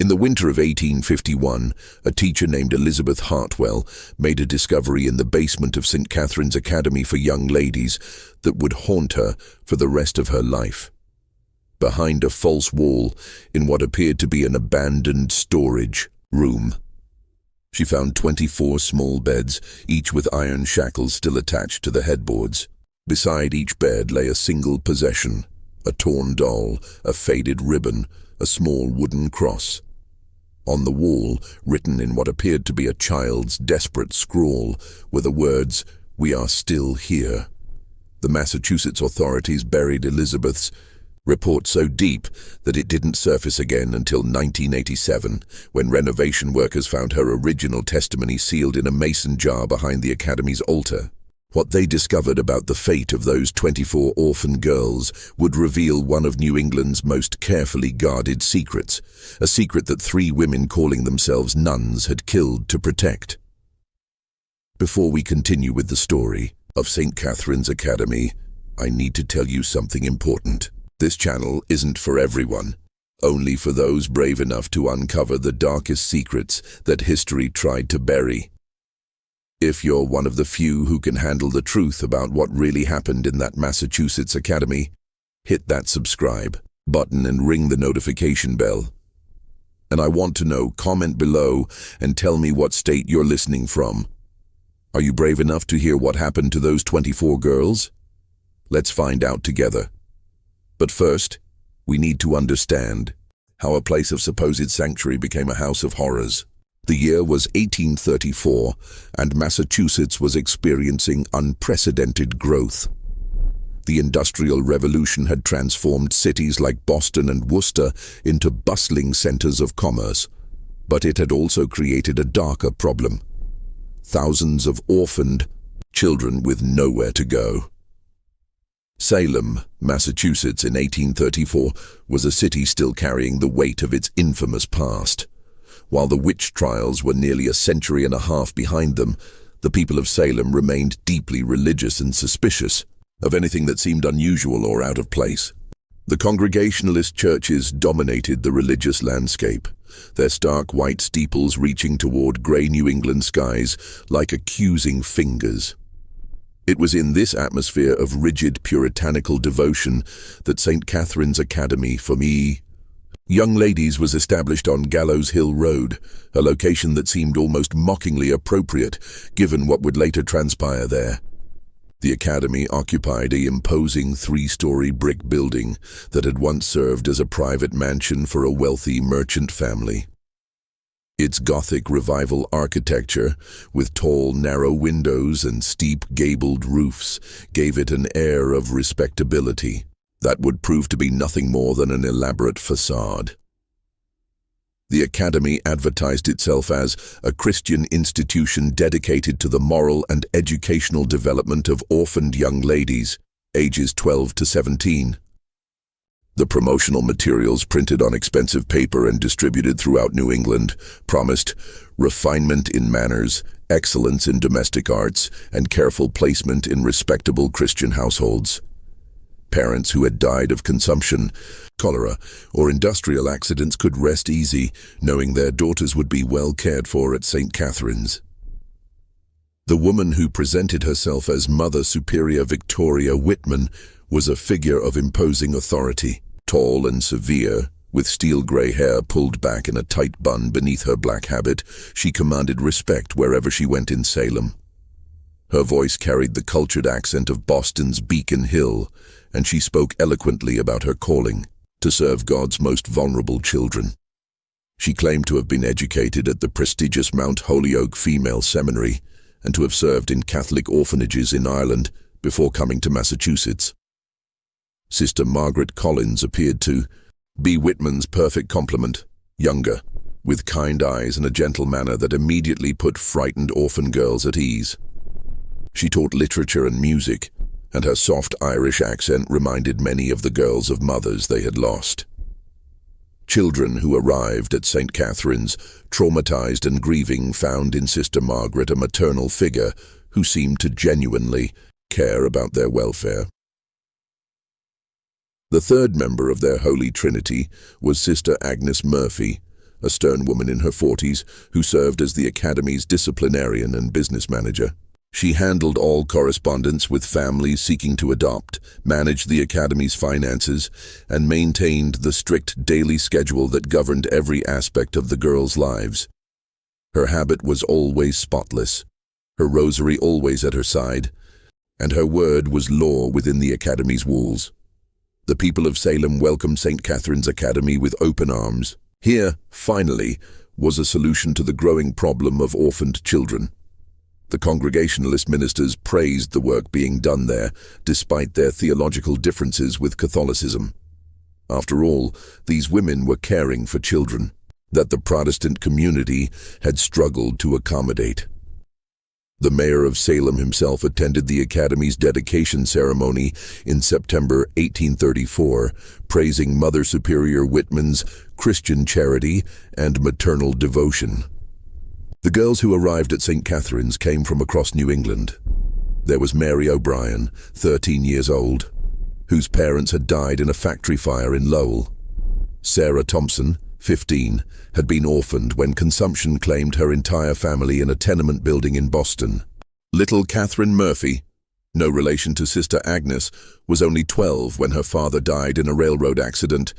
the winter of 1851, a teacher named Elizabeth Hartwell made a discovery in the basement of St. Catherine's Academy for Young Ladies that would haunt her for the rest of her life. Behind a false wall, in what appeared to be an abandoned storage room, she found 24 small beds, each with iron shackles still attached to the headboards. Beside each bed lay a single possession, a torn doll, a faded ribbon, a small wooden cross. On the wall, written in what appeared to be a child's desperate scrawl, were the words, "We are still here." The Massachusetts authorities buried Elizabeth's report so deep that it didn't surface again until 1987, when renovation workers found her original testimony sealed in a mason jar behind the Academy's altar. What they discovered about the fate of those 24 orphan girls would reveal one of New England's most carefully guarded secrets, a secret that 3 women calling themselves nuns had killed to protect. Before we continue with the story of St. Catherine's Academy, I need to tell you something important. This channel isn't for everyone, only for those brave enough to uncover the darkest secrets that history tried to bury. If you're one of the few who can handle the truth about what really happened in that Massachusetts Academy, hit that subscribe button and ring the notification bell. And I want to know, comment below and tell me what state you're listening from. Are you brave enough to hear what happened to those 24 girls? Let's find out together. But first, we need to understand how a place of supposed sanctuary became a house of horrors. The year was 1834, and Massachusetts was experiencing unprecedented growth. The Industrial Revolution had transformed cities like Boston and Worcester into bustling centers of commerce, but it had also created a darker problem: thousands of orphaned children with nowhere to go. Salem, Massachusetts in 1834 was a city still carrying the weight of its infamous past. While the witch trials were nearly a century and a half behind them, the people of Salem remained deeply religious and suspicious of anything that seemed unusual or out of place. The Congregationalist churches dominated the religious landscape, their stark white steeples reaching toward gray New England skies like accusing fingers. It was in this atmosphere of rigid puritanical devotion that St. Catherine's Academy for Young Ladies was established on Gallows Hill Road, a location that seemed almost mockingly appropriate given what would later transpire there. The Academy occupied an imposing 3-story brick building that had once served as a private mansion for a wealthy merchant family. Its Gothic Revival architecture, with tall, narrow windows and steep, gabled roofs, gave it an air of respectability that would prove to be nothing more than an elaborate facade. The Academy advertised itself as a Christian institution dedicated to the moral and educational development of orphaned young ladies, ages 12 to 17. The promotional materials, printed on expensive paper and distributed throughout New England, promised refinement in manners, excellence in domestic arts, and careful placement in respectable Christian households. Parents who had died of consumption, cholera, or industrial accidents could rest easy, knowing their daughters would be well cared for at St. Catherine's. The woman who presented herself as Mother Superior Victoria Whitman was a figure of imposing authority. Tall and severe, with steel-gray hair pulled back in a tight bun beneath her black habit, she commanded respect wherever she went in Salem. Her voice carried the cultured accent of Boston's Beacon Hill, and she spoke eloquently about her calling to serve God's most vulnerable children. She claimed to have been educated at the prestigious Mount Holyoke Female Seminary and to have served in Catholic orphanages in Ireland before coming to Massachusetts. Sister Margaret Collins appeared to be Whitman's perfect complement, younger, with kind eyes and a gentle manner that immediately put frightened orphan girls at ease. She taught literature and music, and her soft Irish accent reminded many of the girls of mothers they had lost. Children who arrived at St. Catherine's, traumatized and grieving, found in Sister Margaret a maternal figure who seemed to genuinely care about their welfare. The third member of their Holy Trinity was Sister Agnes Murphy, a stern woman in her 40s who served as the academy's disciplinarian and business manager. She handled all correspondence with families seeking to adopt, managed the academy's finances, and maintained the strict daily schedule that governed every aspect of the girls' lives. Her habit was always spotless, her rosary always at her side, and her word was law within the academy's walls. The people of Salem welcomed St. Catherine's Academy with open arms. Here, finally, was a solution to the growing problem of orphaned children. The Congregationalist ministers praised the work being done there, despite their theological differences with Catholicism. After all, these women were caring for children that the Protestant community had struggled to accommodate. The mayor of Salem himself attended the Academy's dedication ceremony in September 1834, praising Mother Superior Whitman's Christian charity and maternal devotion. The girls who arrived at St. Catherine's came from across New England. There was Mary O'Brien, 13 years old, whose parents had died in a factory fire in Lowell. Sarah Thompson, 15, had been orphaned when consumption claimed her entire family in a tenement building in Boston. Little Catherine Murphy, no relation to Sister Agnes, was only 12 when her father died in a railroad accident,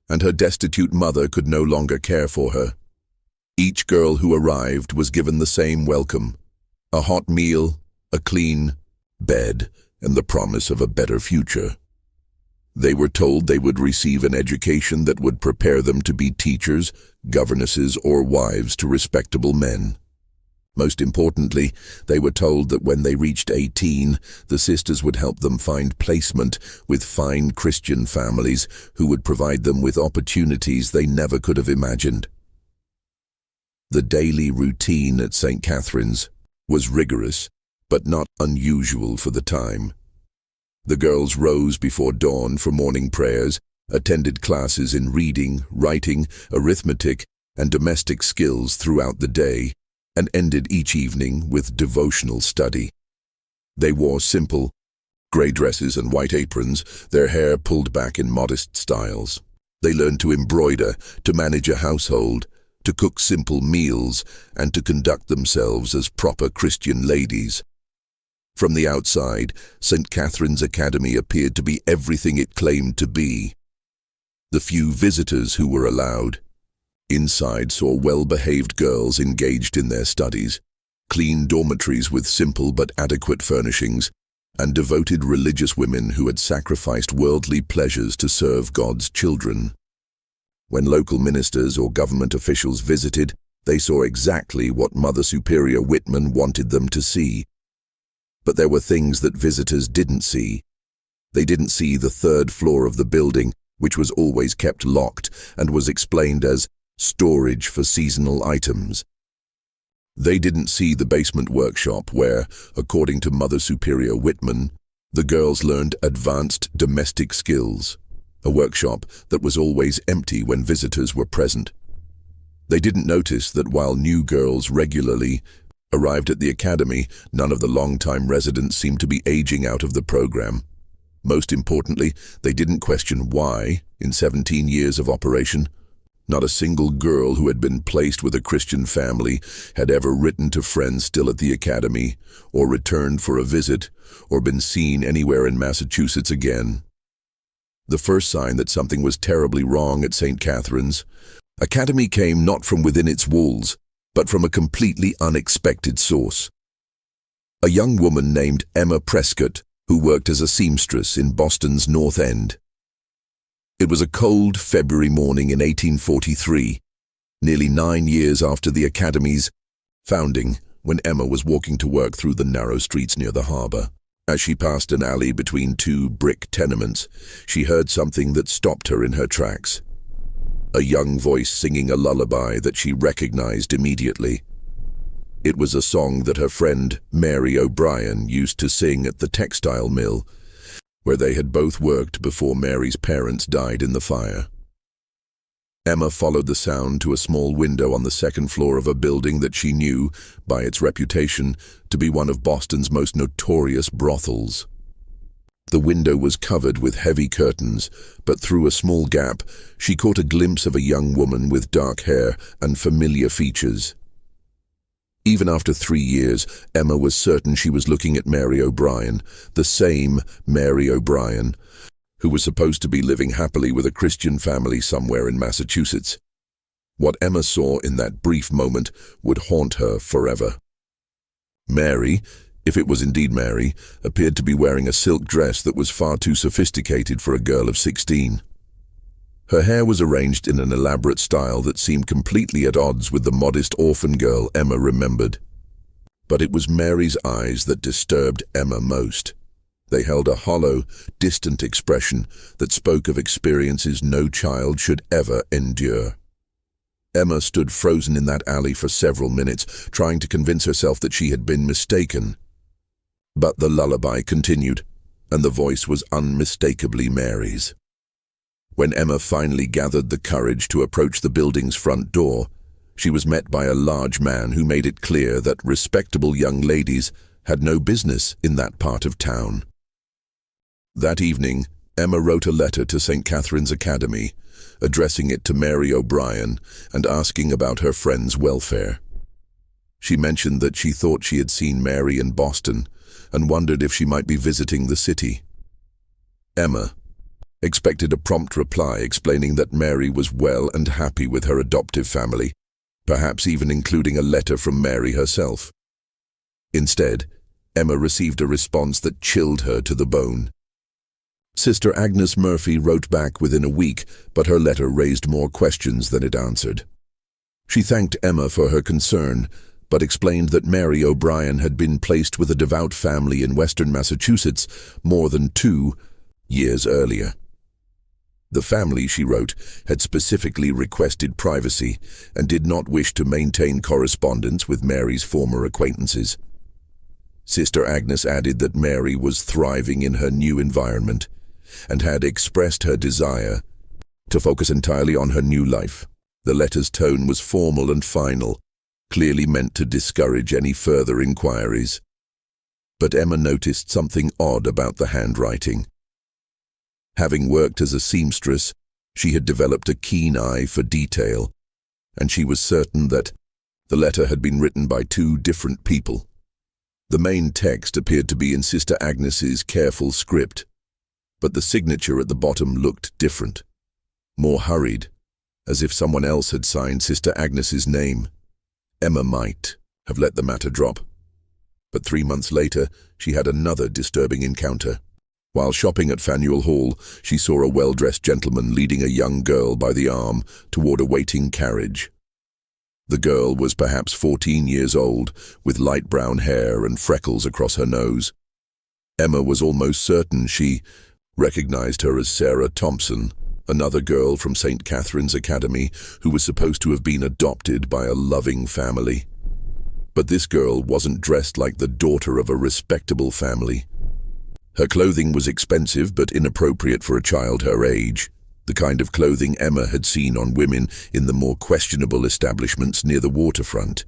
and her destitute mother could no longer care for her. Each girl who arrived was given the same welcome: a hot meal, a clean bed, and the promise of a better future. They were told they would receive an education that would prepare them to be teachers, governesses, or wives to respectable men. Most importantly, they were told that when they reached 18, the sisters would help them find placement with fine Christian families who would provide them with opportunities they never could have imagined. The daily routine at St. Catherine's was rigorous, but not unusual for the time. The girls rose before dawn for morning prayers, attended classes in reading, writing, arithmetic, and domestic skills throughout the day, and ended each evening with devotional study. They wore simple, grey dresses and white aprons, their hair pulled back in modest styles. They learned to embroider, to manage a household, to cook simple meals, and to conduct themselves as proper Christian ladies. From the outside, St. Catherine's Academy appeared to be everything it claimed to be. The few visitors who were allowed inside saw well-behaved girls engaged in their studies, clean dormitories with simple but adequate furnishings, and devoted religious women who had sacrificed worldly pleasures to serve God's children. When local ministers or government officials visited, they saw exactly what Mother Superior Whitman wanted them to see. But there were things that visitors didn't see. They didn't see the third floor of the building, which was always kept locked and was explained as storage for seasonal items. They didn't see the basement workshop where, according to Mother Superior Whitman, the girls learned advanced domestic skills, a workshop that was always empty when visitors were present. They didn't notice that while new girls regularly arrived at the academy, none of the long-time residents seemed to be aging out of the program. Most importantly, they didn't question why, in 17 years of operation, not a single girl who had been placed with a Christian family had ever written to friends still at the academy, or returned for a visit, or been seen anywhere in Massachusetts again. The first sign that something was terribly wrong at St. Catherine's Academy came not from within its walls, but from a completely unexpected source. A young woman named Emma Prescott, who worked as a seamstress in Boston's North End. It was a cold February morning in 1843, nearly 9 years after the Academy's founding, when Emma was walking to work through the narrow streets near the harbor. As she passed an alley between two brick tenements, she heard something that stopped her in her tracks. A young voice singing a lullaby that she recognized immediately. It was a song that her friend Mary O'Brien used to sing at the textile mill, where they had both worked before Mary's parents died in the fire. Emma followed the sound to a small window on the second floor of a building that she knew, by its reputation, to be one of Boston's most notorious brothels. The window was covered with heavy curtains, but through a small gap, she caught a glimpse of a young woman with dark hair and familiar features. Even after 3 years, Emma was certain she was looking at Mary O'Brien, the same Mary O'Brien, who was supposed to be living happily with a Christian family somewhere in Massachusetts. What Emma saw in that brief moment would haunt her forever. Mary, if it was indeed Mary, appeared to be wearing a silk dress that was far too sophisticated for a girl of 16. Her hair was arranged in an elaborate style that seemed completely at odds with the modest orphan girl Emma remembered. But it was Mary's eyes that disturbed Emma most. They held a hollow, distant expression that spoke of experiences no child should ever endure. Emma stood frozen in that alley for several minutes, trying to convince herself that she had been mistaken. But the lullaby continued, and the voice was unmistakably Mary's. When Emma finally gathered the courage to approach the building's front door, she was met by a large man who made it clear that respectable young ladies had no business in that part of town. That evening, Emma wrote a letter to St. Catherine's Academy, addressing it to Mary O'Brien and asking about her friend's welfare. She mentioned that she thought she had seen Mary in Boston and wondered if she might be visiting the city. Emma expected a prompt reply explaining that Mary was well and happy with her adoptive family, perhaps even including a letter from Mary herself. Instead, Emma received a response that chilled her to the bone. Sister Agnes Murphy wrote back within a week, but her letter raised more questions than it answered. She thanked Emma for her concern, but explained that Mary O'Brien had been placed with a devout family in western Massachusetts more than 2 years earlier. The family, she wrote, had specifically requested privacy and did not wish to maintain correspondence with Mary's former acquaintances. Sister Agnes added that Mary was thriving in her new environment and had expressed her desire to focus entirely on her new life. The letter's tone was formal and final, clearly meant to discourage any further inquiries. But Emma noticed something odd about the handwriting. Having worked as a seamstress, she had developed a keen eye for detail, and she was certain that the letter had been written by 2 different people. The main text appeared to be in Sister Agnes's careful script, but the signature at the bottom looked different, more hurried, as if someone else had signed Sister Agnes's name. Emma might have let the matter drop, but 3 months later she had another disturbing encounter. While shopping at Faneuil Hall, she saw a well-dressed gentleman leading a young girl by the arm toward a waiting carriage. The girl was perhaps 14 years old, with light brown hair and freckles across her nose. Emma was almost certain she recognized her as Sarah Thompson, another girl from St. Catherine's Academy who was supposed to have been adopted by a loving family. But this girl wasn't dressed like the daughter of a respectable family. Her clothing was expensive but inappropriate for a child her age, the kind of clothing Emma had seen on women in the more questionable establishments near the waterfront.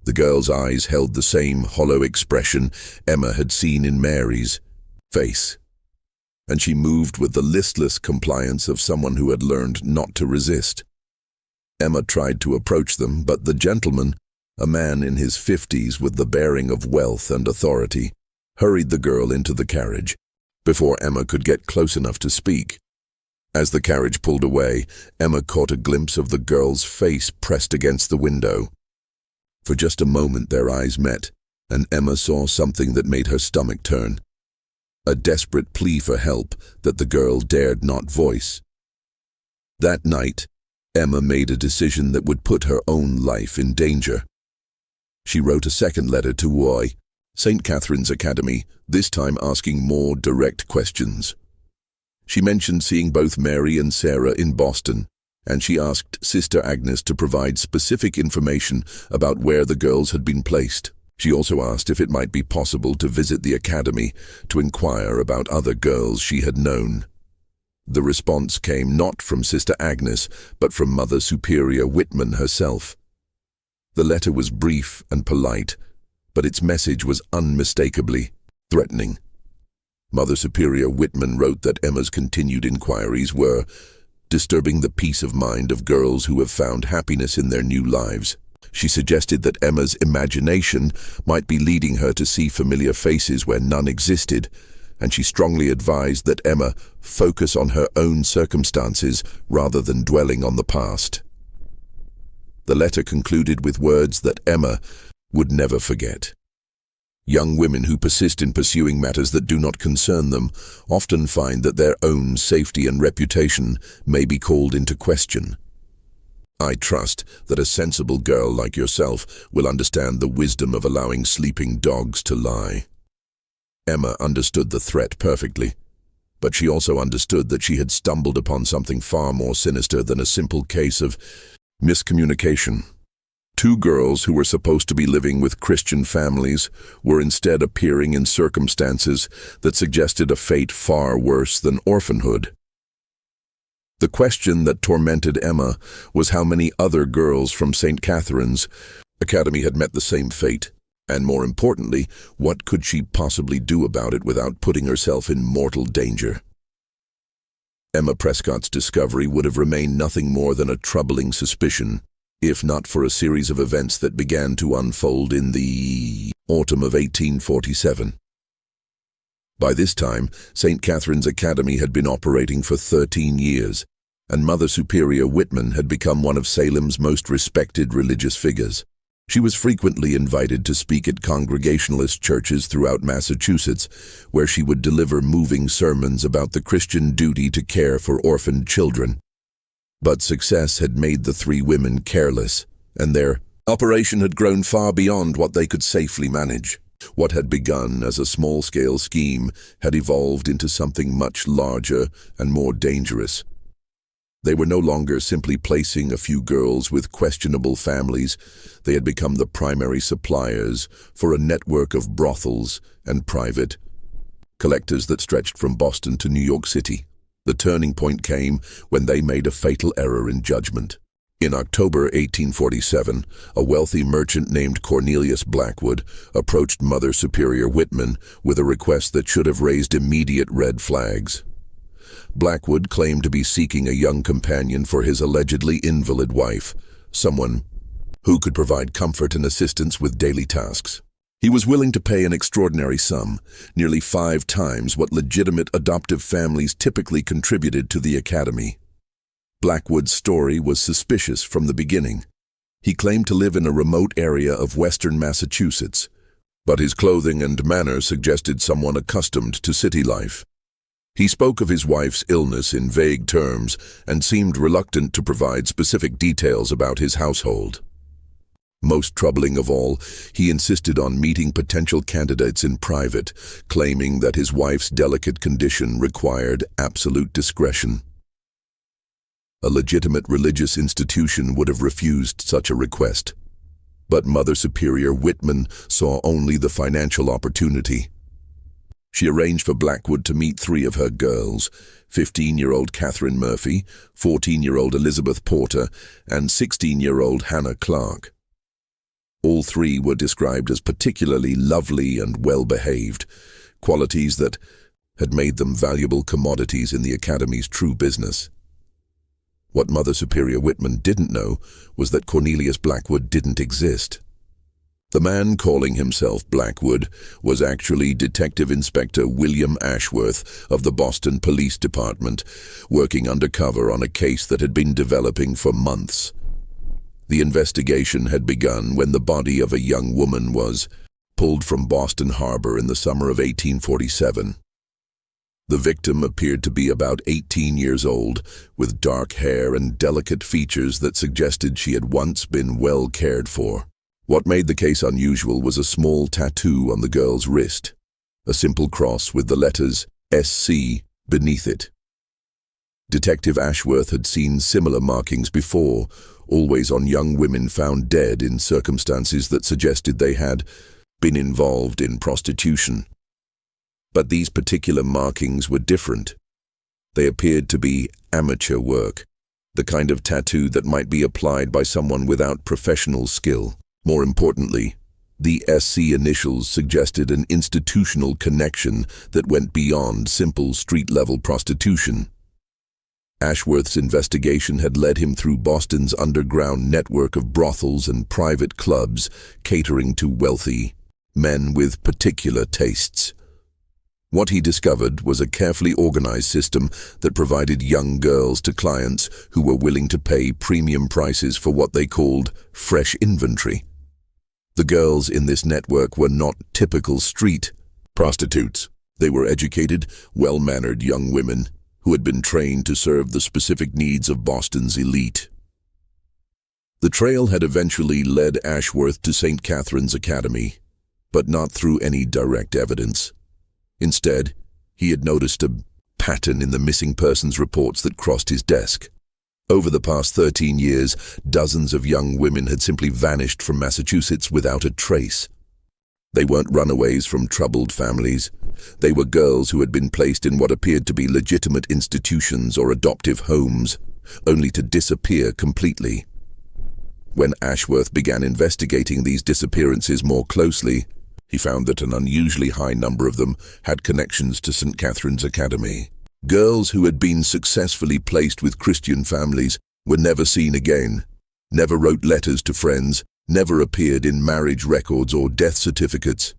The girl's eyes held the same hollow expression Emma had seen in Mary's face, and she moved with the listless compliance of someone who had learned not to resist. Emma tried to approach them, but the gentleman, a man in his 50s with the bearing of wealth and authority, hurried the girl into the carriage before Emma could get close enough to speak. As the carriage pulled away, Emma caught a glimpse of the girl's face pressed against the window. For just a moment their eyes met, and Emma saw something that made her stomach turn. A desperate plea for help that the girl dared not voice. That night, Emma made a decision that would put her own life in danger. She wrote a second letter to St. Catherine's Academy, this time asking more direct questions. She mentioned seeing both Mary and Sarah in Boston, and she asked Sister Agnes to provide specific information about where the girls had been placed. She also asked if it might be possible to visit the academy to inquire about other girls she had known. The response came not from Sister Agnes, but from Mother Superior Whitman herself. The letter was brief and polite, but its message was unmistakably threatening. Mother Superior Whitman wrote that Emma's continued inquiries were disturbing the peace of mind of girls who have found happiness in their new lives. She suggested that Emma's imagination might be leading her to see familiar faces where none existed, and she strongly advised that Emma focus on her own circumstances rather than dwelling on the past. The letter concluded with words that Emma would never forget. Young women who persist in pursuing matters that do not concern them often find that their own safety and reputation may be called into question. I trust that a sensible girl like yourself will understand the wisdom of allowing sleeping dogs to lie. Emma understood the threat perfectly, but she also understood that she had stumbled upon something far more sinister than a simple case of miscommunication. Two girls who were supposed to be living with Christian families were instead appearing in circumstances that suggested a fate far worse than orphanhood. The question that tormented Emma was how many other girls from St. Catherine's Academy had met the same fate, and more importantly, what could she possibly do about it without putting herself in mortal danger? Emma Prescott's discovery would have remained nothing more than a troubling suspicion, if not for a series of events that began to unfold in the autumn of 1847. By this time, St. Catherine's Academy had been operating for 13 years, and Mother Superior Whitman had become one of Salem's most respected religious figures. She was frequently invited to speak at Congregationalist churches throughout Massachusetts, where she would deliver moving sermons about the Christian duty to care for orphaned children. But success had made the three women careless, and their operation had grown far beyond what they could safely manage. What had begun as a small-scale scheme had evolved into something much larger and more dangerous. They were no longer simply placing a few girls with questionable families. They had become the primary suppliers for a network of brothels and private collectors that stretched from Boston to New York City. The turning point came when they made a fatal error in judgment. In October 1847, a wealthy merchant named Cornelius Blackwood approached Mother Superior Whitman with a request that should have raised immediate red flags. Blackwood claimed to be seeking a young companion for his allegedly invalid wife, someone who could provide comfort and assistance with daily tasks. He was willing to pay an extraordinary sum, nearly 5 times what legitimate adoptive families typically contributed to the Academy. Blackwood's story was suspicious from the beginning. He claimed to live in a remote area of western Massachusetts, but his clothing and manner suggested someone accustomed to city life. He spoke of his wife's illness in vague terms and seemed reluctant to provide specific details about his household. Most troubling of all, he insisted on meeting potential candidates in private, claiming that his wife's delicate condition required absolute discretion. A legitimate religious institution would have refused such a request, but Mother Superior Whitman saw only the financial opportunity. She arranged for Blackwood to meet 3 of her girls, 15-year-old Catherine Murphy, 14-year-old Elizabeth Porter, and 16-year-old Hannah Clark. All 3 were described as particularly lovely and well-behaved, qualities that had made them valuable commodities in the Academy's true business. What Mother Superior Whitman didn't know was that Cornelius Blackwood didn't exist. The man calling himself Blackwood was actually Detective Inspector William Ashworth of the Boston Police Department, working undercover on a case that had been developing for months. The investigation had begun when the body of a young woman was pulled from Boston Harbor in the summer of 1847. The victim appeared to be about 18 years old, with dark hair and delicate features that suggested she had once been well cared for. What made the case unusual was a small tattoo on the girl's wrist, a simple cross with the letters SC beneath it. Detective Ashworth had seen similar markings before, always on young women found dead in circumstances that suggested they had been involved in prostitution. But these particular markings were different. They appeared to be amateur work, the kind of tattoo that might be applied by someone without professional skill. More importantly, The SC initials suggested an institutional connection that went beyond simple street-level prostitution. Ashworth's investigation had led him through Boston's underground network of brothels and private clubs catering to wealthy men with particular tastes. What he discovered was a carefully organized system that provided young girls to clients who were willing to pay premium prices for what they called fresh inventory. The girls in this network were not typical street prostitutes. They were educated, well-mannered young women who had been trained to serve the specific needs of Boston's elite. The trail had eventually led Ashworth to St. Catherine's Academy, but not through any direct evidence. Instead, he had noticed a pattern in the missing persons reports that crossed his desk. Over the past 13 years, dozens of young women had simply vanished from Massachusetts without a trace. They weren't runaways from troubled families. They were girls who had been placed in what appeared to be legitimate institutions or adoptive homes, only to disappear completely. When Ashworth began investigating these disappearances more closely, he found that an unusually high number of them had connections to St. Catherine's Academy. Girls who had been successfully placed with Christian families were never seen again, never wrote letters to friends, never appeared in marriage records or death certificates.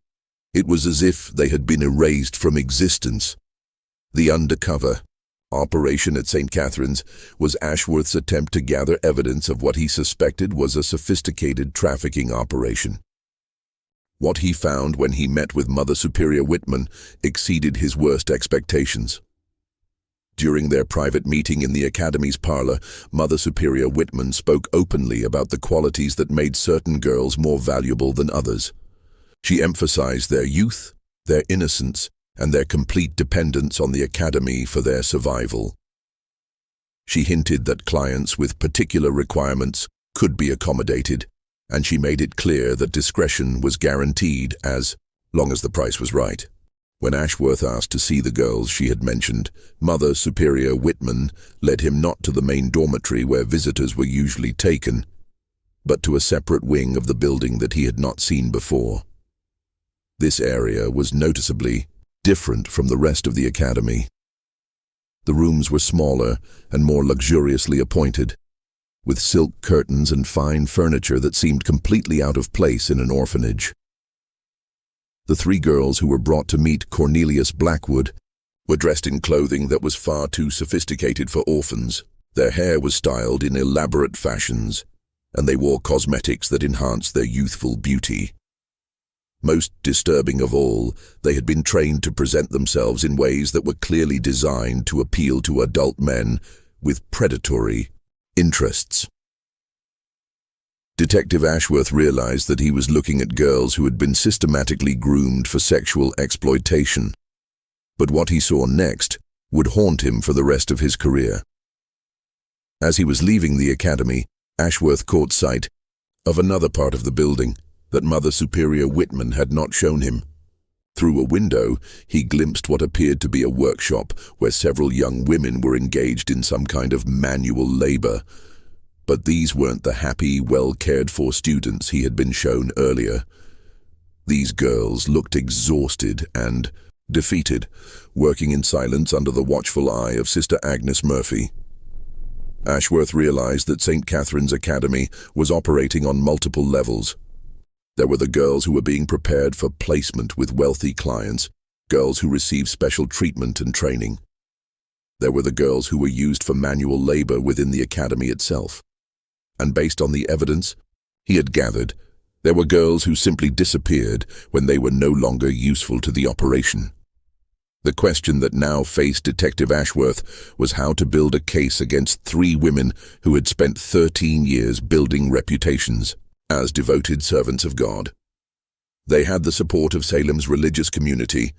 It was as if they had been erased from existence. The undercover operation at St. Catherine's was Ashworth's attempt to gather evidence of what he suspected was a sophisticated trafficking operation. What he found when he met with Mother Superior Whitman exceeded his worst expectations. During their private meeting in the Academy's parlor, Mother Superior Whitman spoke openly about the qualities that made certain girls more valuable than others. She emphasized their youth, their innocence, and their complete dependence on the Academy for their survival. She hinted that clients with particular requirements could be accommodated, and she made it clear that discretion was guaranteed as long as the price was right. When Ashworth asked to see the girls she had mentioned, Mother Superior Whitman led him not to the main dormitory where visitors were usually taken, but to a separate wing of the building that he had not seen before. This area was noticeably different from the rest of the academy. The rooms were smaller and more luxuriously appointed, with silk curtains and fine furniture that seemed completely out of place in an orphanage. The three girls who were brought to meet Cornelius Blackwood were dressed in clothing that was far too sophisticated for orphans. Their hair was styled in elaborate fashions, and they wore cosmetics that enhanced their youthful beauty. Most disturbing of all, they had been trained to present themselves in ways that were clearly designed to appeal to adult men with predatory interests. Detective Ashworth realized that he was looking at girls who had been systematically groomed for sexual exploitation. But what he saw next would haunt him for the rest of his career. As he was leaving the academy, Ashworth caught sight of another part of the building that Mother Superior Whitman had not shown him. Through a window, he glimpsed what appeared to be a workshop where several young women were engaged in some kind of manual labor. But these weren't the happy, well-cared-for students he had been shown earlier. These girls looked exhausted and defeated, working in silence under the watchful eye of Sister Agnes Murphy. Ashworth realized that St. Catherine's Academy was operating on multiple levels. There were the girls who were being prepared for placement with wealthy clients, girls who received special treatment and training. There were the girls who were used for manual labor within the academy itself. And based on the evidence he had gathered, there were girls who simply disappeared when they were no longer useful to the operation. The question that now faced Detective Ashworth was how to build a case against three women who had spent 13 years building reputations as devoted servants of God. They had the support of Salem's religious community,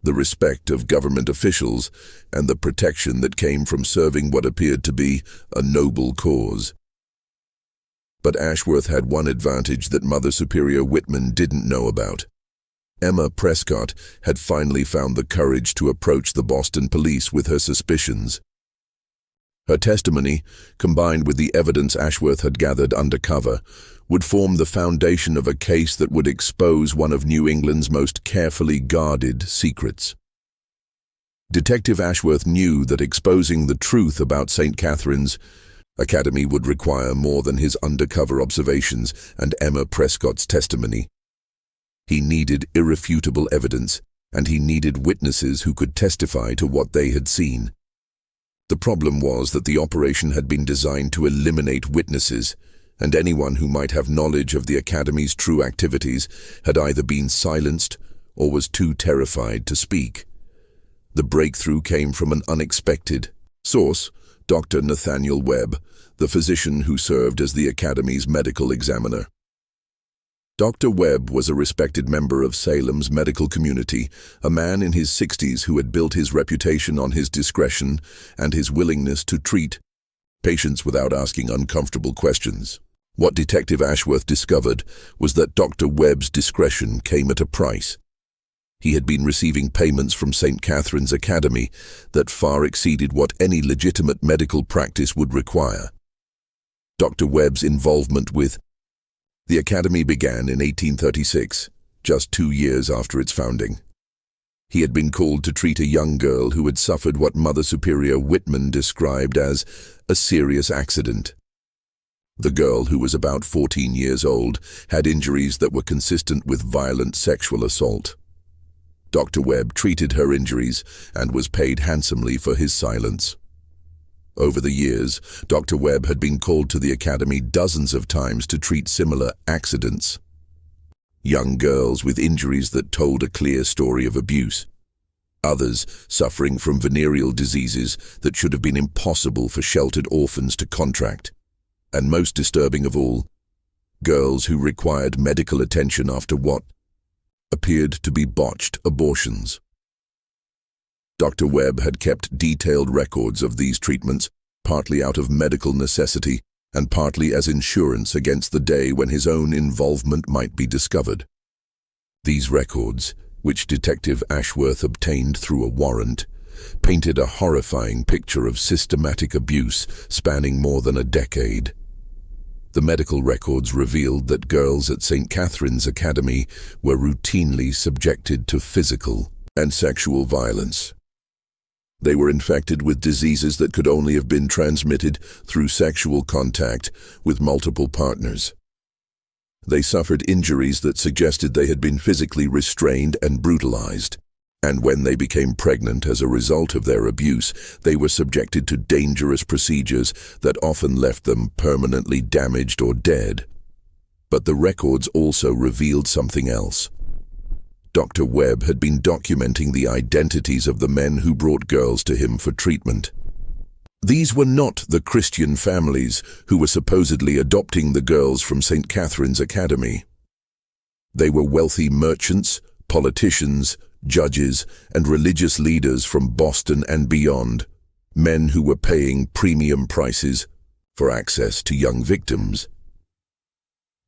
the respect of government officials, and the protection that came from serving what appeared to be a noble cause. But Ashworth had one advantage that Mother Superior Whitman didn't know about. Emma Prescott had finally found the courage to approach the Boston police with her suspicions. Her testimony, combined with the evidence Ashworth had gathered undercover, would form the foundation of a case that would expose one of New England's most carefully guarded secrets. Detective Ashworth knew that exposing the truth about St. Catherine's Academy would require more than his undercover observations and Emma Prescott's testimony. He needed irrefutable evidence, and he needed witnesses who could testify to what they had seen. The problem was that the operation had been designed to eliminate witnesses, and anyone who might have knowledge of the Academy's true activities had either been silenced or was too terrified to speak. The breakthrough came from an unexpected source, Dr. Nathaniel Webb, the physician who served as the Academy's medical examiner. Dr. Webb was a respected member of Salem's medical community, a man in his 60s who had built his reputation on his discretion and his willingness to treat patients without asking uncomfortable questions. What Detective Ashworth discovered was that Dr. Webb's discretion came at a price. He had been receiving payments from St. Catherine's Academy that far exceeded what any legitimate medical practice would require. Dr. Webb's involvement with the Academy began in 1836, just 2 years after its founding. He had been called to treat a young girl who had suffered what Mother Superior Whitman described as a serious accident. The girl, who was about 14 years old, had injuries that were consistent with violent sexual assault. Dr. Webb treated her injuries and was paid handsomely for his silence. Over the years, Dr. Webb had been called to the Academy dozens of times to treat similar accidents. Young girls with injuries that told a clear story of abuse. Others suffering from venereal diseases that should have been impossible for sheltered orphans to contract. And most disturbing of all, girls who required medical attention after what appeared to be botched abortions. Dr. Webb had kept detailed records of these treatments, partly out of medical necessity and partly as insurance against the day when his own involvement might be discovered. These records, which Detective Ashworth obtained through a warrant, painted a horrifying picture of systematic abuse spanning more than a decade. The medical records revealed that girls at St. Catherine's Academy were routinely subjected to physical and sexual violence. They were infected with diseases that could only have been transmitted through sexual contact with multiple partners. They suffered injuries that suggested they had been physically restrained and brutalized. And when they became pregnant as a result of their abuse, they were subjected to dangerous procedures that often left them permanently damaged or dead. But the records also revealed something else. Dr. Webb had been documenting the identities of the men who brought girls to him for treatment. These were not the Christian families who were supposedly adopting the girls from St. Catherine's Academy. They were wealthy merchants, politicians, judges, and religious leaders from Boston and beyond, men who were paying premium prices for access to young victims.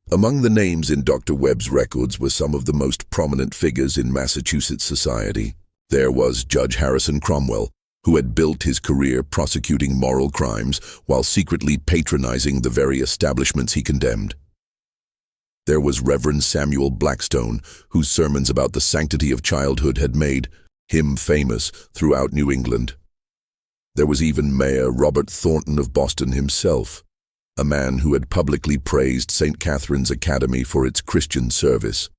Among the names in Dr. Webb's records were some of the most prominent figures in Massachusetts society. There was Judge Harrison Cromwell, who had built his career prosecuting moral crimes while secretly patronizing the very establishments he condemned. There was Reverend Samuel Blackstone, whose sermons about the sanctity of childhood had made him famous throughout New England. There was even Mayor Robert Thornton of Boston himself, a man who had publicly praised St. Catherine's Academy for its Christian service.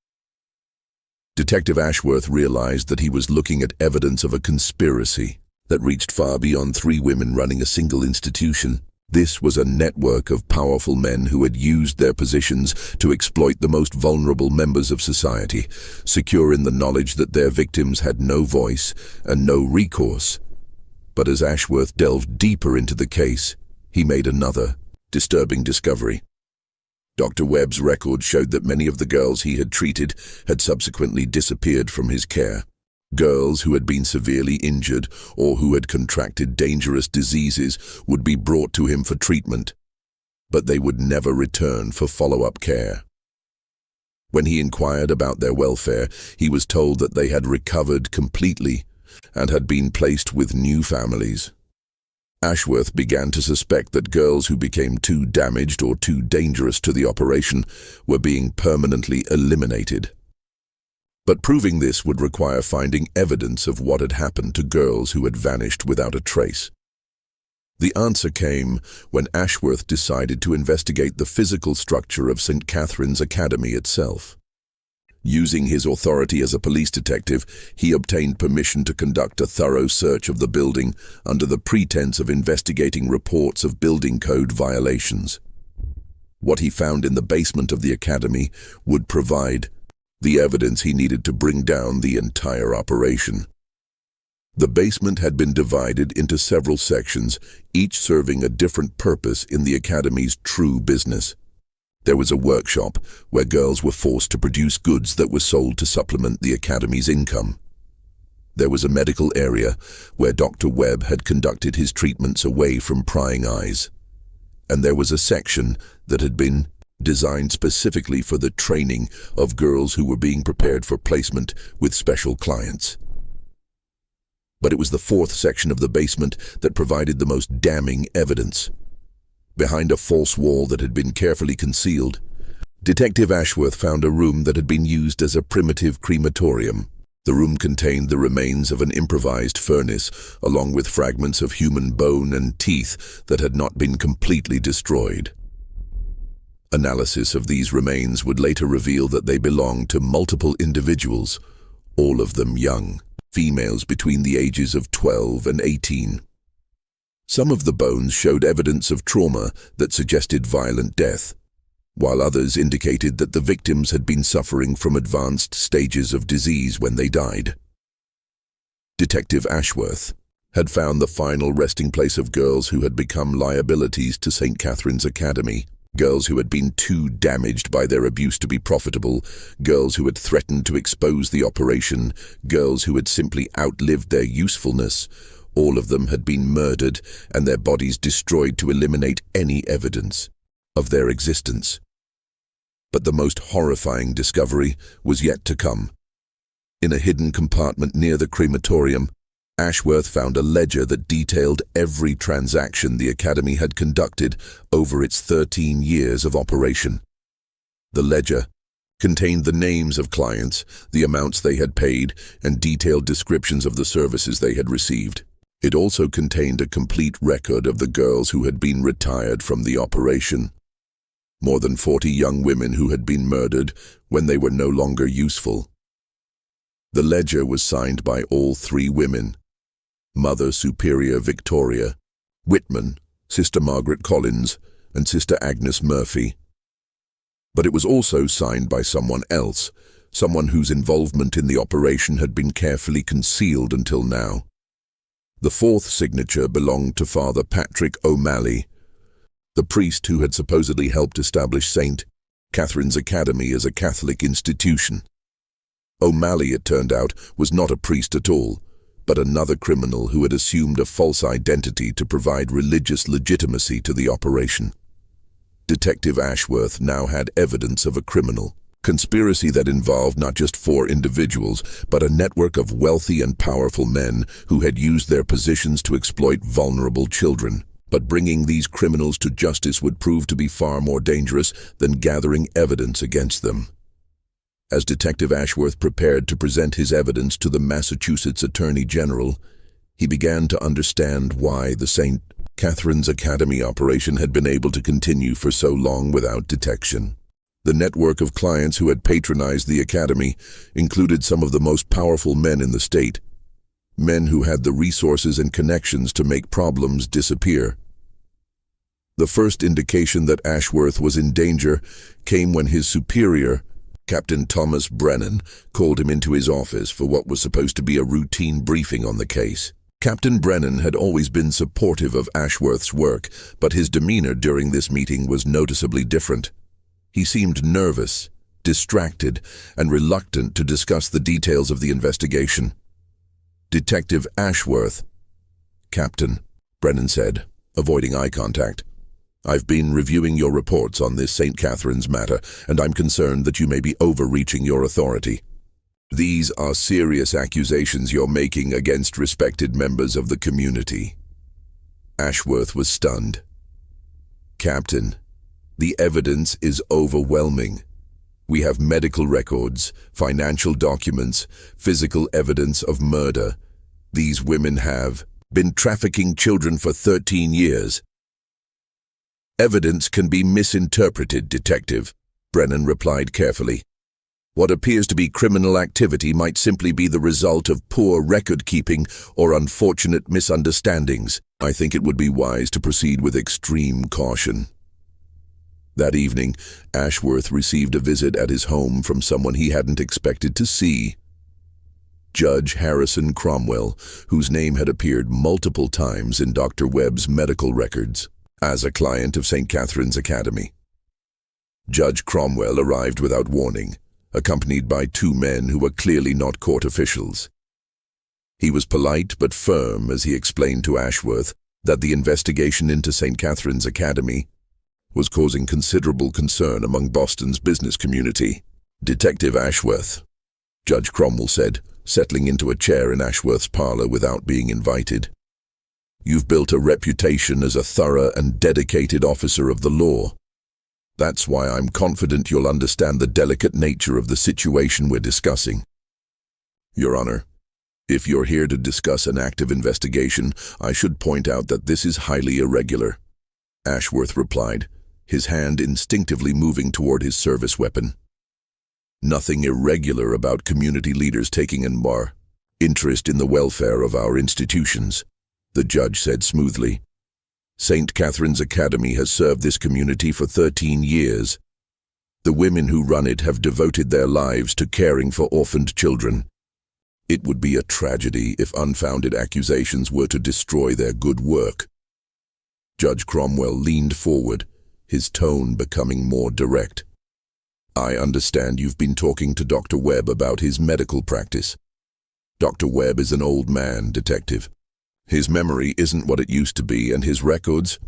Detective Ashworth realized that he was looking at evidence of a conspiracy that reached far beyond 3 women running a single institution. This was a network of powerful men who had used their positions to exploit the most vulnerable members of society, secure in the knowledge that their victims had no voice and no recourse. But as Ashworth delved deeper into the case, he made another disturbing discovery. Dr. Webb's record showed that many of the girls he had treated had subsequently disappeared from his care. Girls who had been severely injured or who had contracted dangerous diseases would be brought to him for treatment, but they would never return for follow-up care. When he inquired about their welfare, he was told that they had recovered completely and had been placed with new families. Ashworth began to suspect that girls who became too damaged or too dangerous to the operation were being permanently eliminated. But proving this would require finding evidence of what had happened to girls who had vanished without a trace. The answer came when Ashworth decided to investigate the physical structure of St. Catherine's Academy itself. Using his authority as a police detective, he obtained permission to conduct a thorough search of the building under the pretense of investigating reports of building code violations. What he found in the basement of the academy would provide the evidence he needed to bring down the entire operation. The basement had been divided into several sections, each serving a different purpose in the academy's true business. There was a workshop where girls were forced to produce goods that were sold to supplement the academy's income. There was a medical area where Dr. Webb had conducted his treatments away from prying eyes. And there was a section that had been designed specifically for the training of girls who were being prepared for placement with special clients. But it was the fourth section of the basement that provided the most damning evidence. Behind a false wall that had been carefully concealed, Detective Ashworth found a room that had been used as a primitive crematorium. The room contained the remains of an improvised furnace, along with fragments of human bone and teeth that had not been completely destroyed. Analysis of these remains would later reveal that they belonged to multiple individuals, all of them young, females between the ages of 12 and 18. Some of the bones showed evidence of trauma that suggested violent death, while others indicated that the victims had been suffering from advanced stages of disease when they died. Detective Ashworth had found the final resting place of girls who had become liabilities to St. Catherine's Academy, girls who had been too damaged by their abuse to be profitable, girls who had threatened to expose the operation, girls who had simply outlived their usefulness. All of them had been murdered and their bodies destroyed to eliminate any evidence of their existence. But the most horrifying discovery was yet to come. In a hidden compartment near the crematorium, Ashworth found a ledger that detailed every transaction the Academy had conducted over its 13 years of operation. The ledger contained the names of clients, the amounts they had paid, and detailed descriptions of the services they had received. It also contained a complete record of the girls who had been retired from the operation. More than 40 young women who had been murdered when they were no longer useful. The ledger was signed by all three women: Mother Superior Victoria, Whitman, Sister Margaret Collins, and Sister Agnes Murphy. But it was also signed by someone else, someone whose involvement in the operation had been carefully concealed until now. The fourth signature belonged to Father Patrick O'Malley, the priest who had supposedly helped establish St. Catherine's Academy as a Catholic institution. O'Malley, it turned out, was not a priest at all, but another criminal who had assumed a false identity to provide religious legitimacy to the operation. Detective Ashworth now had evidence of a criminal conspiracy that involved not just 4 individuals, but a network of wealthy and powerful men who had used their positions to exploit vulnerable children. But bringing these criminals to justice would prove to be far more dangerous than gathering evidence against them. As Detective Ashworth prepared to present his evidence to the Massachusetts Attorney General, he began to understand why the St. Catherine's Academy operation had been able to continue for so long without detection. The network of clients who had patronized the academy included some of the most powerful men in the state, men who had the resources and connections to make problems disappear. The first indication that Ashworth was in danger came when his superior, Captain Thomas Brennan, called him into his office for what was supposed to be a routine briefing on the case. Captain Brennan had always been supportive of Ashworth's work, but his demeanor during this meeting was noticeably different. He seemed nervous, distracted, and reluctant to discuss the details of the investigation. "Detective Ashworth." "Captain," Brennan said, avoiding eye contact. "I've been reviewing your reports on this St. Catherine's matter, and I'm concerned that you may be overreaching your authority. These are serious accusations you're making against respected members of the community." Ashworth was stunned. "Captain, the evidence is overwhelming. We have medical records, financial documents, physical evidence of murder. These women have been trafficking children for 13 years. Evidence can be misinterpreted, Detective," Brennan replied carefully. "What appears to be criminal activity might simply be the result of poor record-keeping or unfortunate misunderstandings. I think it would be wise to proceed with extreme caution." That evening, Ashworth received a visit at his home from someone he hadn't expected to see. Judge Harrison Cromwell, whose name had appeared multiple times in Dr. Webb's medical records as a client of St. Catherine's Academy. Judge Cromwell arrived without warning, accompanied by two men who were clearly not court officials. He was polite but firm as he explained to Ashworth that the investigation into St. Catherine's Academy was causing considerable concern among Boston's business community. "Detective Ashworth," Judge Cromwell said, settling into a chair in Ashworth's parlor without being invited. "You've built a reputation as a thorough and dedicated officer of the law. That's why I'm confident you'll understand the delicate nature of the situation we're discussing. Your Honor, if you're here to discuss an active investigation, I should point out that this is highly irregular," Ashworth replied, his hand instinctively moving toward his service weapon. "Nothing irregular about community leaders taking an interest in the welfare of our institutions," the judge said smoothly. "St. Catherine's Academy has served this community for 13 years. The women who run it have devoted their lives to caring for orphaned children. It would be a tragedy if unfounded accusations were to destroy their good work." Judge Cromwell leaned forward, his tone becoming more direct. "I understand you've been talking to Dr. Webb about his medical practice. Dr. Webb is an old man, Detective. His memory isn't what it used to be, and his records,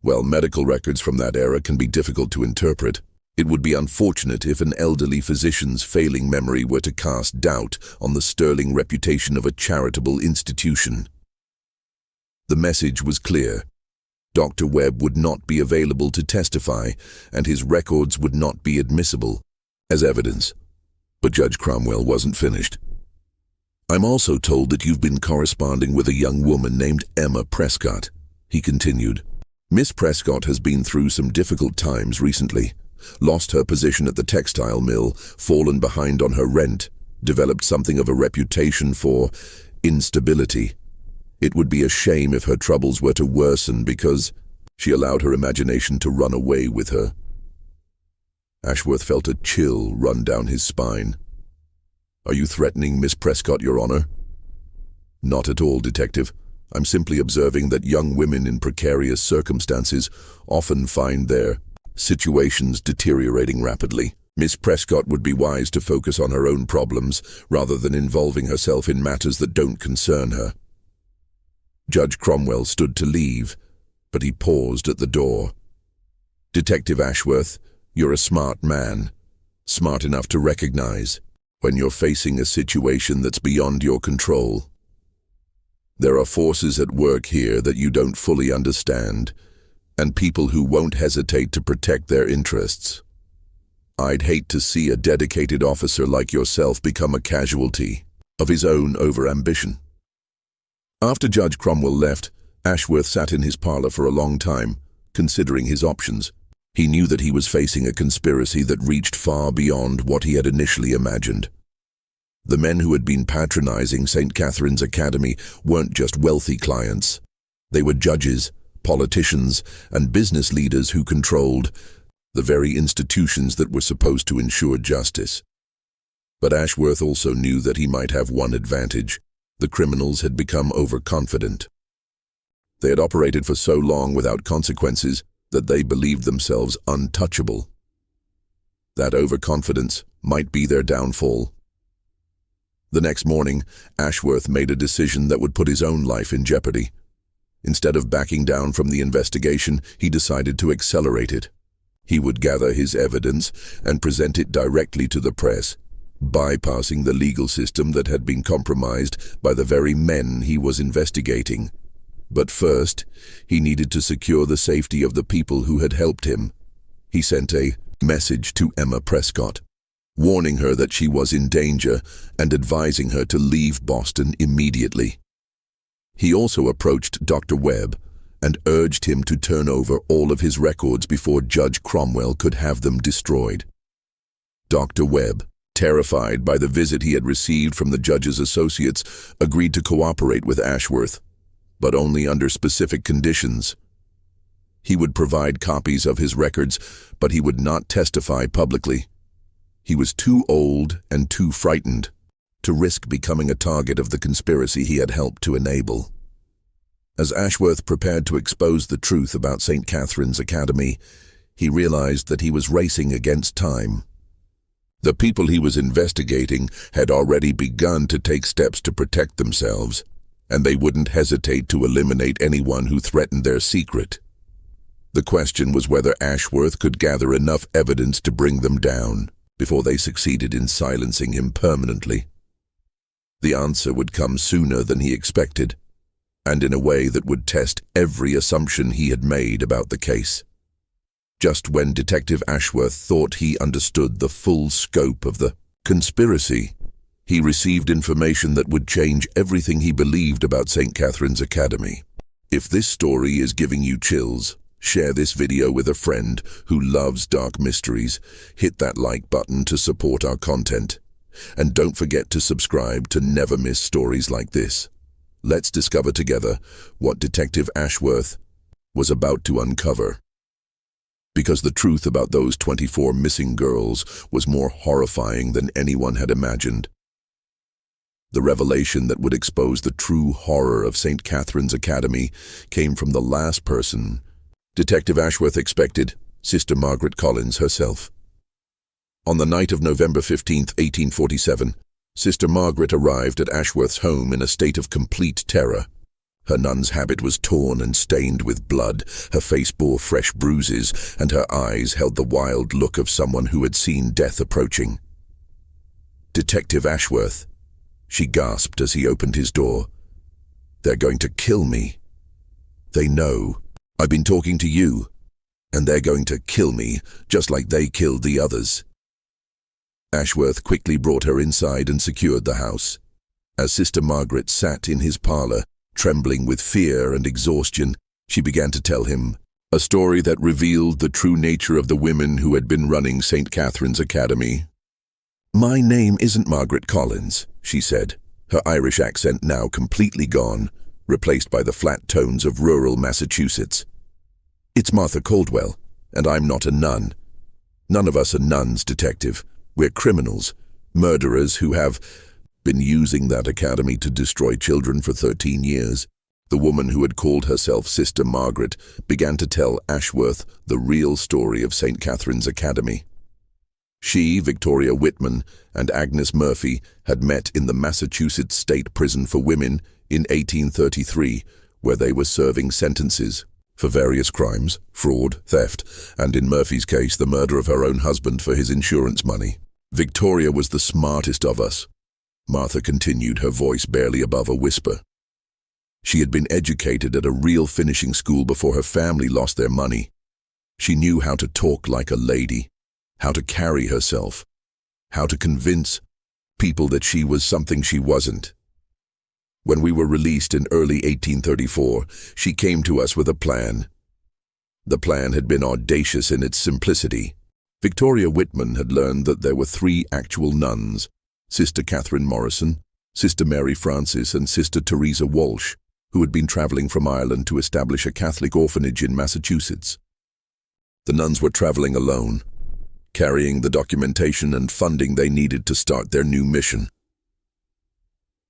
well, medical records from that era can be difficult to interpret. It would be unfortunate if an elderly physician's failing memory were to cast doubt on the sterling reputation of a charitable institution." The message was clear. Dr. Webb would not be available to testify, and his records would not be admissible as evidence. But Judge Cromwell wasn't finished. "I'm also told that you've been corresponding with a young woman named Emma Prescott," he continued. "Miss Prescott has been through some difficult times recently, lost her position at the textile mill, fallen behind on her rent, developed something of a reputation for instability. It would be a shame if her troubles were to worsen because she allowed her imagination to run away with her." Ashworth felt a chill run down his spine. "Are you threatening Miss Prescott, Your Honor?" "Not at all, Detective. I'm simply observing that young women in precarious circumstances often find their situations deteriorating rapidly. Miss Prescott would be wise to focus on her own problems rather than involving herself in matters that don't concern her." Judge Cromwell stood to leave, but he paused at the door. "Detective Ashworth, you're a smart man, smart enough to recognize when you're facing a situation that's beyond your control. There are forces at work here that you don't fully understand, and people who won't hesitate to protect their interests. I'd hate to see a dedicated officer like yourself become a casualty of his own overambition." After Judge Cromwell left, Ashworth sat in his parlor for a long time, considering his options. He knew that he was facing a conspiracy that reached far beyond what he had initially imagined. The men who had been patronizing St. Catherine's Academy weren't just wealthy clients. They were judges, politicians, and business leaders who controlled the very institutions that were supposed to ensure justice. But Ashworth also knew that he might have one advantage. The criminals had become overconfident. They had operated for so long without consequences that they believed themselves untouchable. That overconfidence might be their downfall. The next morning, Ashworth made a decision that would put his own life in jeopardy. Instead of backing down from the investigation, he decided to accelerate it. He would gather his evidence and present it directly to the press, bypassing the legal system that had been compromised by the very men he was investigating. But first, he needed to secure the safety of the people who had helped him. He sent a message to Emma Prescott, warning her that she was in danger and advising her to leave Boston immediately. He also approached Dr. Webb and urged him to turn over all of his records before Judge Cromwell could have them destroyed. Dr. Webb, terrified by the visit he had received from the judge's associates, agreed to cooperate with Ashworth, but only under specific conditions. He would provide copies of his records, but he would not testify publicly. He was too old and too frightened to risk becoming a target of the conspiracy he had helped to enable. As Ashworth prepared to expose the truth about St. Catherine's Academy, he realized that he was racing against time. The people he was investigating had already begun to take steps to protect themselves, and they wouldn't hesitate to eliminate anyone who threatened their secret. The question was whether Ashworth could gather enough evidence to bring them down before they succeeded in silencing him permanently. The answer would come sooner than he expected, and in a way that would test every assumption he had made about the case. Just when Detective Ashworth thought he understood the full scope of the conspiracy, he received information that would change everything he believed about St. Catherine's Academy. If this story is giving you chills, share this video with a friend who loves dark mysteries. Hit that like button to support our content. And don't forget to subscribe to never miss stories like this. Let's discover together what Detective Ashworth was about to uncover. Because the truth about those 24 missing girls was more horrifying than anyone had imagined. The revelation that would expose the true horror of St. Catherine's Academy came from the last person Detective Ashworth expected, Sister Margaret Collins herself. On the night of November 15, 1847, Sister Margaret arrived at Ashworth's home in a state of complete terror. Her nun's habit was torn and stained with blood, her face bore fresh bruises, and her eyes held the wild look of someone who had seen death approaching. "Detective Ashworth," she gasped as he opened his door. "They're going to kill me. They know. I've been talking to you, and they're going to kill me, just like they killed the others." Ashworth quickly brought her inside and secured the house. As Sister Margaret sat in his parlor, trembling with fear and exhaustion, she began to tell him a story that revealed the true nature of the women who had been running St. Catherine's Academy. "My name isn't Margaret Collins," she said, her Irish accent now completely gone, replaced by the flat tones of rural Massachusetts. "It's Martha Caldwell, and I'm not a nun. None of us are nuns, Detective. We're criminals, murderers who have been using that academy to destroy children for 13 years. The woman who had called herself Sister Margaret began to tell Ashworth the real story of St. Catherine's Academy. She, Victoria Whitman, and Agnes Murphy had met in the Massachusetts State Prison for Women in 1833, where they were serving sentences for various crimes, fraud, theft, and in Murphy's case, the murder of her own husband for his insurance money. "Victoria was the smartest of us," Martha continued, her voice barely above a whisper. "She had been educated at a real finishing school before her family lost their money. She knew how to talk like a lady, how to carry herself, how to convince people that she was something she wasn't. When we were released in early 1834, she came to us with a plan. The plan had been audacious in its simplicity. Victoria Whitman had learned that there were 3 actual nuns, Sister Catherine Morrison, Sister Mary Frances, and Sister Teresa Walsh, who had been traveling from Ireland to establish a Catholic orphanage in Massachusetts. The nuns were traveling alone, carrying the documentation and funding they needed to start their new mission.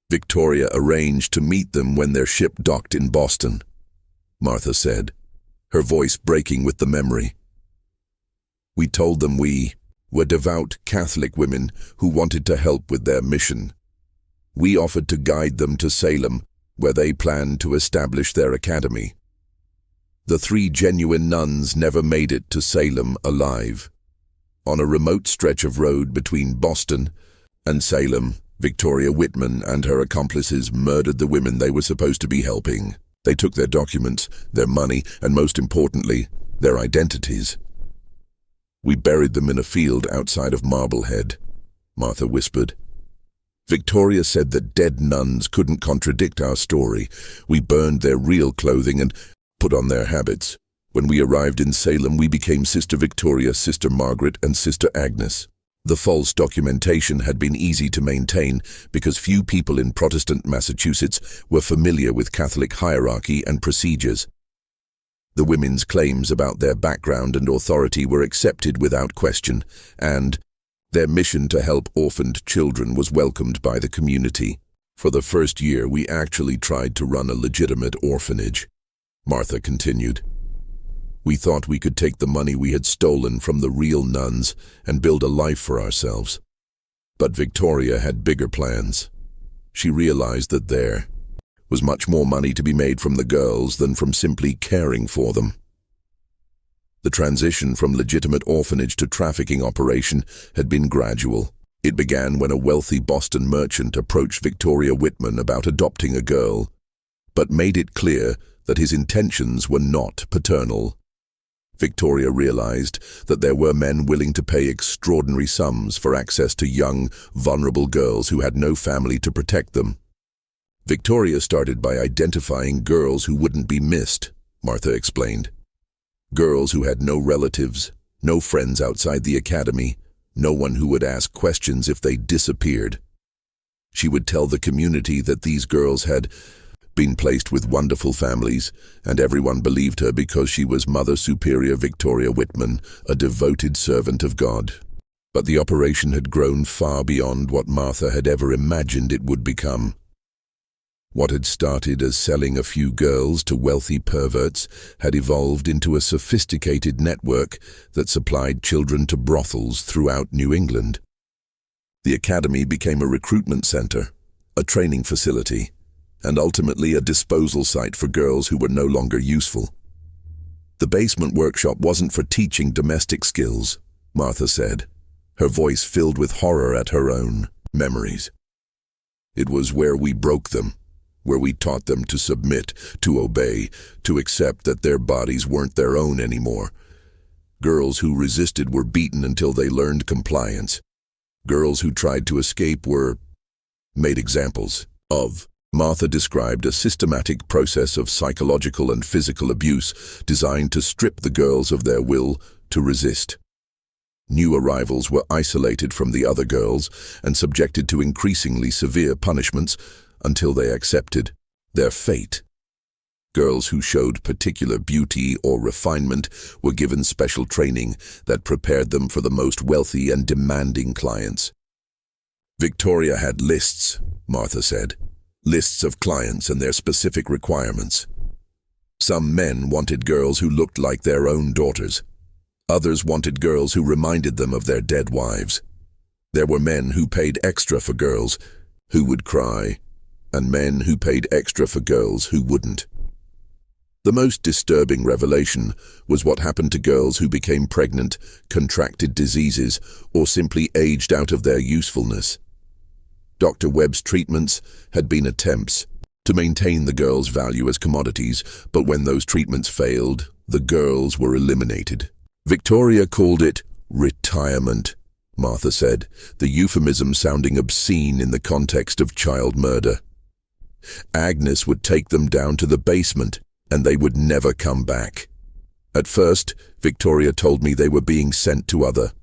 Victoria arranged to meet them when their ship docked in Boston," Martha said, her voice breaking with the memory. "We told them we were devout Catholic women who wanted to help with their mission. We offered to guide them to Salem, where they planned to establish their academy. The 3 genuine nuns never made it to Salem alive. On a remote stretch of road between Boston and Salem, Victoria Whitman and her accomplices murdered the women they were supposed to be helping. They took their documents, their money, and most importantly, their identities. "We buried them in a field outside of Marblehead," Martha whispered. "Victoria said that dead nuns couldn't contradict our story. We burned their real clothing and put on their habits. When we arrived in Salem, we became Sister Victoria, Sister Margaret, and Sister Agnes. The false documentation had been easy to maintain because few people in Protestant Massachusetts were familiar with Catholic hierarchy and procedures. The women's claims about their background and authority were accepted without question, and their mission to help orphaned children was welcomed by the community. For the first year, we actually tried to run a legitimate orphanage," Martha continued. "We thought we could take the money we had stolen from the real nuns and build a life for ourselves. But Victoria had bigger plans. She realized that there was much more money to be made from the girls than from simply caring for them." The transition from legitimate orphanage to trafficking operation had been gradual. It began when a wealthy Boston merchant approached Victoria Whitman about adopting a girl, but made it clear that his intentions were not paternal. Victoria realized that there were men willing to pay extraordinary sums for access to young, vulnerable girls who had no family to protect them. Victoria started by identifying girls who wouldn't be missed, Martha explained. Girls who had no relatives, no friends outside the academy, no one who would ask questions if they disappeared. She would tell the community that these girls had been placed with wonderful families, and everyone believed her because she was Mother Superior Victoria Whitman, a devoted servant of God. But the operation had grown far beyond what Martha had ever imagined it would become. What had started as selling a few girls to wealthy perverts had evolved into a sophisticated network that supplied children to brothels throughout New England. The academy became a recruitment center, a training facility, and ultimately a disposal site for girls who were no longer useful. The basement workshop wasn't for teaching domestic skills, Martha said, her voice filled with horror at her own memories. It was where we broke them, where we taught them to submit, to obey, to accept that their bodies weren't their own anymore. Girls who resisted were beaten until they learned compliance. Girls who tried to escape were made examples of. Martha described a systematic process of psychological and physical abuse designed to strip the girls of their will to resist. New arrivals were isolated from the other girls and subjected to increasingly severe punishments until they accepted their fate. Girls who showed particular beauty or refinement were given special training that prepared them for the most wealthy and demanding clients. Victoria had lists, Martha said. Lists of clients and their specific requirements. Some men wanted girls who looked like their own daughters. Others wanted girls who reminded them of their dead wives. There were men who paid extra for girls who would cry, and men who paid extra for girls who wouldn't. The most disturbing revelation was what happened to girls who became pregnant, contracted diseases, or simply aged out of their usefulness. Dr. Webb's treatments had been attempts to maintain the girls' value as commodities, but when those treatments failed, the girls were eliminated. Victoria called it retirement, Martha said, the euphemism sounding obscene in the context of child murder. Agnes would take them down to the basement, and they would never come back. At first, Victoria told me they were being sent to other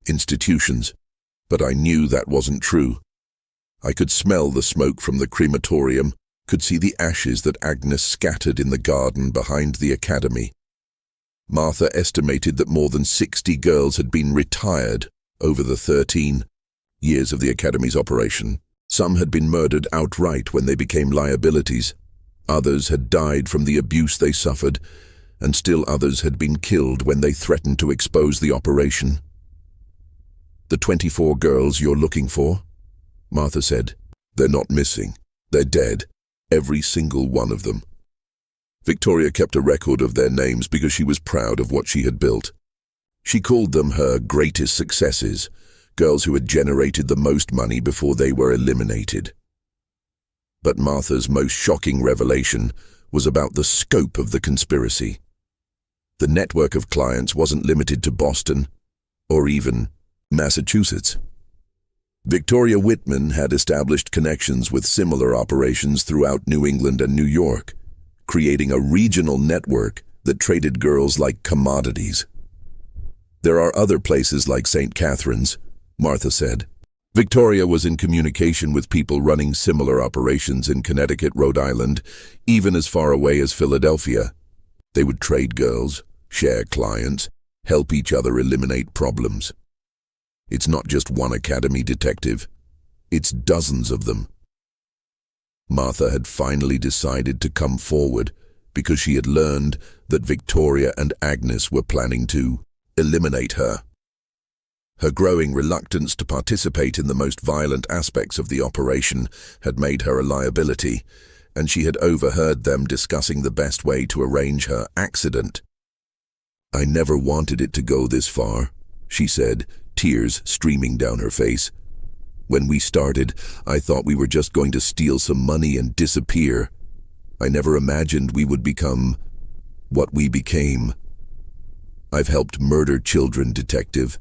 institutions, but I knew that wasn't true. I could smell the smoke from the crematorium, could see the ashes that Agnes scattered in the garden behind the academy. Martha estimated that more than 60 girls had been retired over the 13 years of the academy's operation. Some had been murdered outright when they became liabilities. Others had died from the abuse they suffered, and still others had been killed when they threatened to expose the operation. "The 24 girls you're looking for?" Martha said. "They're not missing. They're dead. Every single one of them." Victoria kept a record of their names because she was proud of what she had built. She called them her greatest successes, girls who had generated the most money before they were eliminated. But Martha's most shocking revelation was about the scope of the conspiracy. The network of clients wasn't limited to Boston or even Massachusetts. Victoria Whitman had established connections with similar operations throughout New England and New York, creating a regional network that traded girls like commodities. "There are other places like St. Catherine's," Martha said. Victoria was in communication with people running similar operations in Connecticut, Rhode Island, even as far away as Philadelphia. They would trade girls, share clients, help each other eliminate problems. It's not just one academy, detective. It's dozens of them. Martha had finally decided to come forward because she had learned that Victoria and Agnes were planning to eliminate her. Her growing reluctance to participate in the most violent aspects of the operation had made her a liability, and she had overheard them discussing the best way to arrange her accident. "I never wanted it to go this far," she said, tears streaming down her face. "When we started, I thought we were just going to steal some money and disappear. I never imagined we would become what we became. I've helped murder children, detective.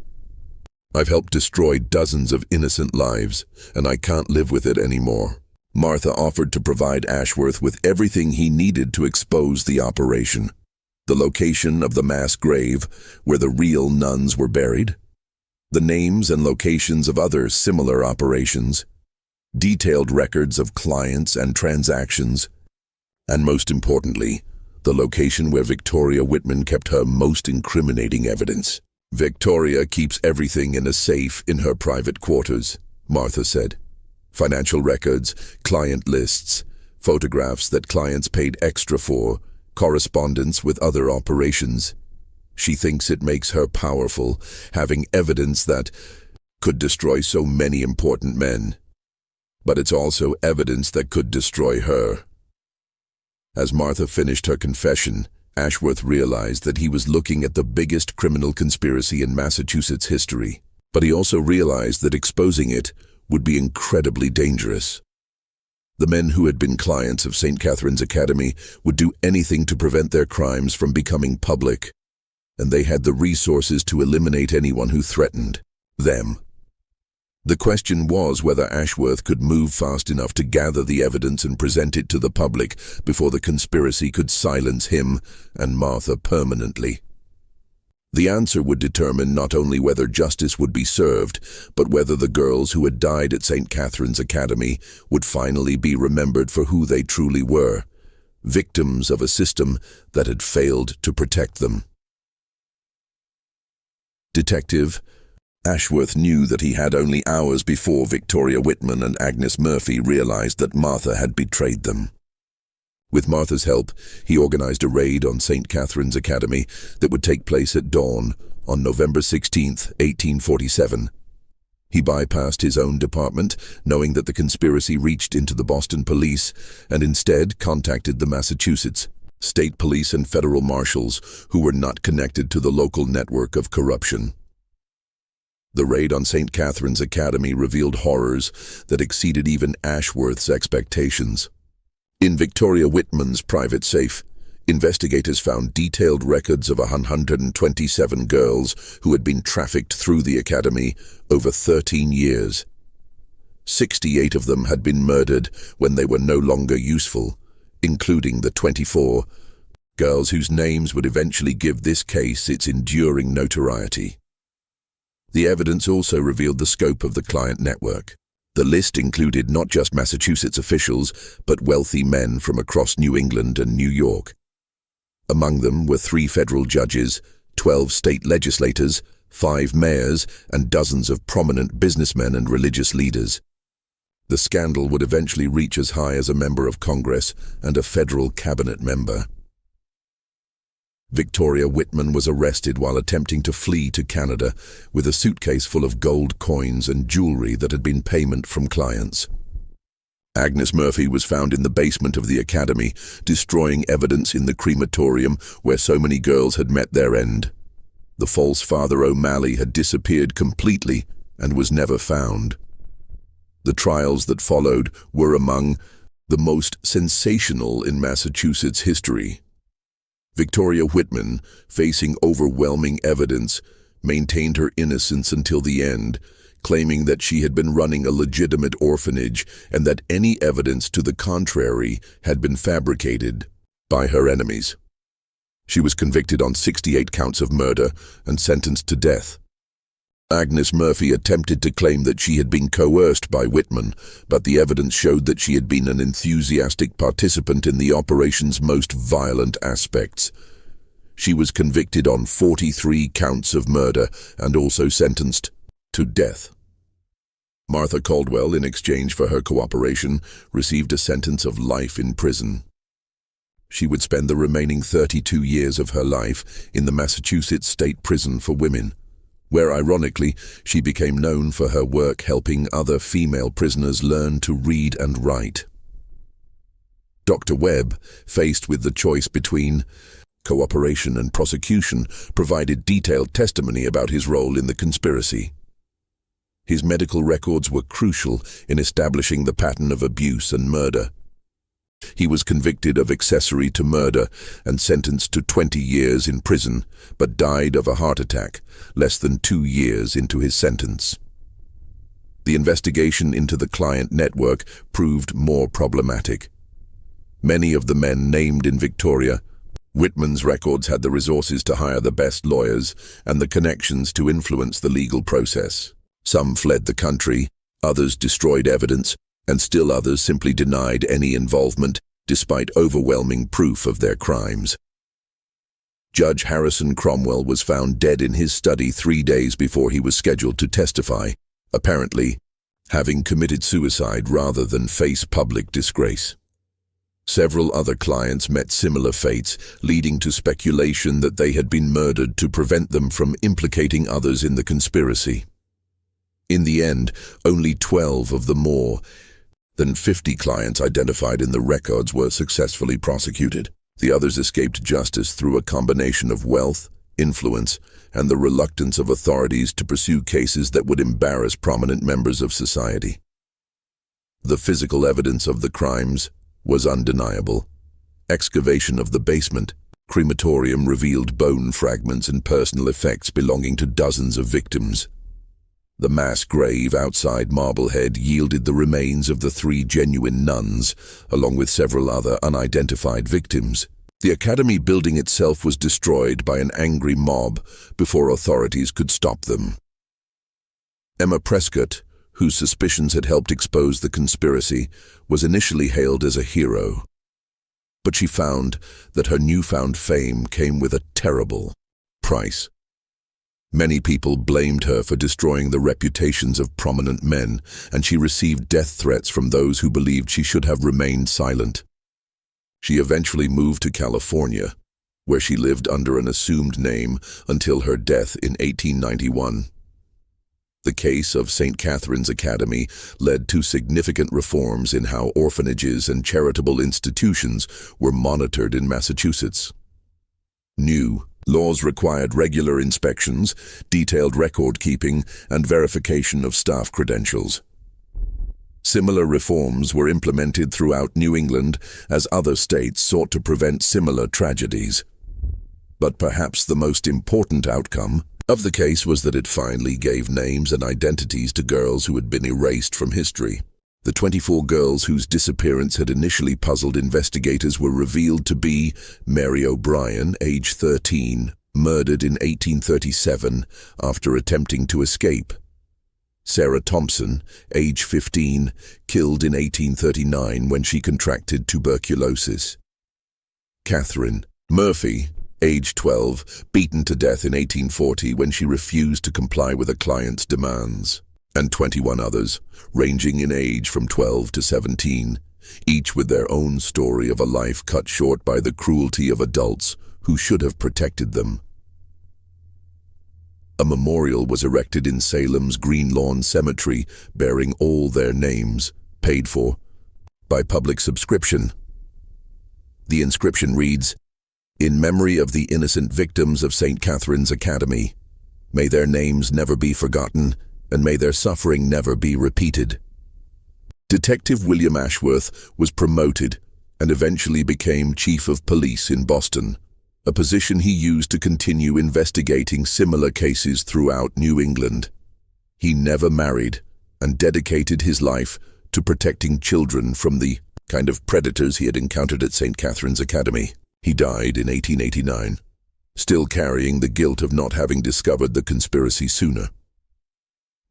I've helped destroy dozens of innocent lives, and I can't live with it anymore." Martha offered to provide Ashworth with everything he needed to expose the operation. The location of the mass grave where the real nuns were buried, the names and locations of other similar operations, detailed records of clients and transactions, and most importantly, the location where Victoria Whitman kept her most incriminating evidence. "Victoria keeps everything in a safe in her private quarters," Martha said. "Financial records, client lists, photographs that clients paid extra for, correspondence with other operations. She thinks it makes her powerful, having evidence that could destroy so many important men. But it's also evidence that could destroy her." As Martha finished her confession, Ashworth realized that he was looking at the biggest criminal conspiracy in Massachusetts history, but he also realized that exposing it would be incredibly dangerous. The men who had been clients of St. Catherine's Academy would do anything to prevent their crimes from becoming public, and they had the resources to eliminate anyone who threatened them. The question was whether Ashworth could move fast enough to gather the evidence and present it to the public before the conspiracy could silence him and Martha permanently. The answer would determine not only whether justice would be served, but whether the girls who had died at St. Catherine's Academy would finally be remembered for who they truly were, victims of a system that had failed to protect them. Detective Ashworth knew that he had only hours before Victoria Whitman and Agnes Murphy realized that Martha had betrayed them. With Martha's help, he organized a raid on St. Catherine's Academy that would take place at dawn on November 16, 1847. He bypassed his own department, knowing that the conspiracy reached into the Boston police, and instead contacted the Massachusetts state police and federal marshals who were not connected to the local network of corruption. The raid on St. Catherine's Academy revealed horrors that exceeded even Ashworth's expectations. In Victoria Whitman's private safe, investigators found detailed records of 127 girls who had been trafficked through the academy over 13 years. 68 of them had been murdered when they were no longer useful, including the 24 girls whose names would eventually give this case its enduring notoriety. The evidence also revealed the scope of the client network. The list included not just Massachusetts officials, but wealthy men from across New England and New York. Among them were 3 federal judges, 12 state legislators, 5 mayors, and dozens of prominent businessmen and religious leaders. The scandal would eventually reach as high as a member of Congress and a federal cabinet member. Victoria Whitman was arrested while attempting to flee to Canada with a suitcase full of gold coins and jewelry that had been payment from clients. Agnes Murphy was found in the basement of the academy, destroying evidence in the crematorium where so many girls had met their end. The false Father O'Malley had disappeared completely and was never found. The trials that followed were among the most sensational in Massachusetts history. Victoria Whitman, facing overwhelming evidence, maintained her innocence until the end, claiming that she had been running a legitimate orphanage and that any evidence to the contrary had been fabricated by her enemies. She was convicted on 68 counts of murder and sentenced to death. Agnes Murphy attempted to claim that she had been coerced by Whitman, but the evidence showed that she had been an enthusiastic participant in the operation's most violent aspects. She was convicted on 43 counts of murder and also sentenced to death. Martha Caldwell, in exchange for her cooperation, received a sentence of life in prison. She would spend the remaining 32 years of her life in the Massachusetts State Prison for Women, where ironically she became known for her work helping other female prisoners learn to read and write. Dr. Webb, faced with the choice between cooperation and prosecution, provided detailed testimony about his role in the conspiracy. His medical records were crucial in establishing the pattern of abuse and murder. He was convicted of accessory to murder and sentenced to 20 years in prison, but died of a heart attack less than 2 years into his sentence. The investigation into the client network proved more problematic. Many of the men named in Victoria Whitman's records had the resources to hire the best lawyers and the connections to influence the legal process. Some fled the country, others destroyed evidence, and still others simply denied any involvement despite overwhelming proof of their crimes. Judge Harrison Cromwell was found dead in his study 3 days before he was scheduled to testify, apparently having committed suicide rather than face public disgrace. Several other clients met similar fates, leading to speculation that they had been murdered to prevent them from implicating others in the conspiracy. In the end, only 12 of the more than 50 clients identified in the records were successfully prosecuted. The others escaped justice through a combination of wealth, influence, and the reluctance of authorities to pursue cases that would embarrass prominent members of society. The physical evidence of the crimes was undeniable. Excavation of the basement, crematorium revealed bone fragments and personal effects belonging to dozens of victims. The mass grave outside Marblehead yielded the remains of the 3 genuine nuns, along with several other unidentified victims. The academy building itself was destroyed by an angry mob before authorities could stop them. Emma Prescott, whose suspicions had helped expose the conspiracy, was initially hailed as a hero. But she found that her newfound fame came with a terrible price. Many people blamed her for destroying the reputations of prominent men, and she received death threats from those who believed she should have remained silent. She eventually moved to California, where she lived under an assumed name until her death in 1891. The case of St. Catherine's Academy led to significant reforms in how orphanages and charitable institutions were monitored in Massachusetts. New laws required regular inspections, detailed record-keeping, and verification of staff credentials. Similar reforms were implemented throughout New England as other states sought to prevent similar tragedies. But perhaps the most important outcome of the case was that it finally gave names and identities to girls who had been erased from history. The 24 girls whose disappearance had initially puzzled investigators were revealed to be Mary O'Brien, age 13, murdered in 1837 after attempting to escape; Sarah Thompson, age 15, killed in 1839 when she contracted tuberculosis; Catherine Murphy, age 12, beaten to death in 1840 when she refused to comply with a client's demands; and 21 others, ranging in age from 12 to 17, each with their own story of a life cut short by the cruelty of adults who should have protected them. A memorial was erected in Salem's Green Lawn Cemetery bearing all their names, paid for by public subscription. The inscription reads, "In memory of the innocent victims of St. Catherine's Academy, may their names never be forgotten, and may their suffering never be repeated." Detective William Ashworth was promoted and eventually became Chief of Police in Boston, a position he used to continue investigating similar cases throughout New England. He never married and dedicated his life to protecting children from the kind of predators he had encountered at St. Catherine's Academy. He died in 1889, still carrying the guilt of not having discovered the conspiracy sooner.